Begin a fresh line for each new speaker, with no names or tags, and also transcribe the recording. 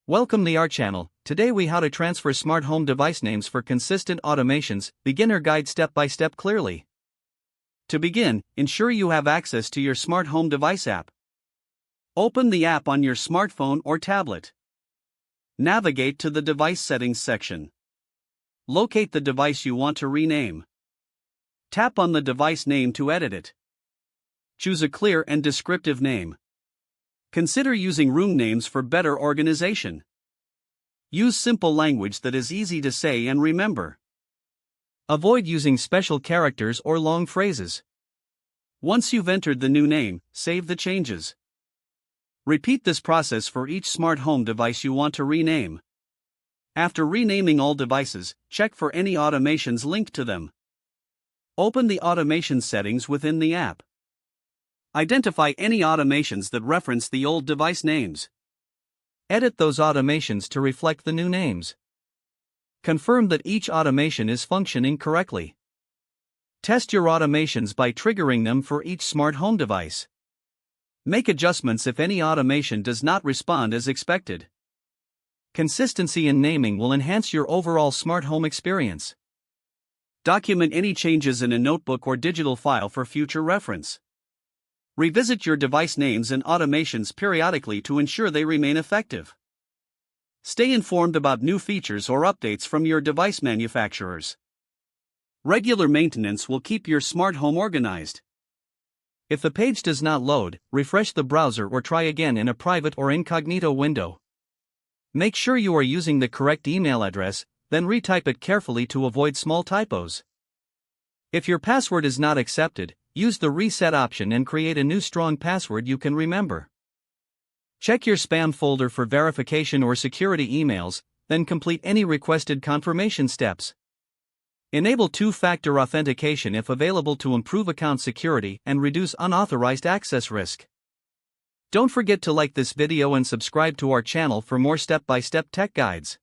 Welcome to our channel. Today we how to transfer smart home device names for consistent automations, beginner guide step by step clearly. To begin, ensure you have access to your smart home device app. Open the app on your smartphone or tablet. Navigate to the device settings section. Locate the device you want to rename. Tap on the device name to edit it. Choose a clear and descriptive name. Consider using room names for better organization. Use simple language that is easy to say and remember. Avoid using special characters or long phrases. Once you've entered the new name, save the changes. Repeat this process for each smart home device you want to rename. After renaming all devices, check for any automations linked to them. Open the automation settings within the app. Identify any automations that reference the old device names. Edit those automations to reflect the new names. Confirm that each automation is functioning correctly. Test your automations by triggering them for each smart home device. Make adjustments if any automation does not respond as expected. Consistency in naming will enhance your overall smart home experience. Document any changes in a notebook or digital file for future reference. Revisit your device names and automations periodically to ensure they remain effective. Stay informed about new features or updates from your device manufacturers. Regular maintenance will keep your smart home organized. If the page does not load, refresh the browser or try again in a private or incognito window. Make sure you are using the correct email address, then retype it carefully to avoid small typos. If your password is not accepted, use the reset option and create a new strong password you can remember. Check your spam folder for verification or security emails, then complete any requested confirmation steps. Enable two-factor authentication if available to improve account security and reduce unauthorized access risk. Don't forget to like this video and subscribe to our channel for more step-by-step tech guides.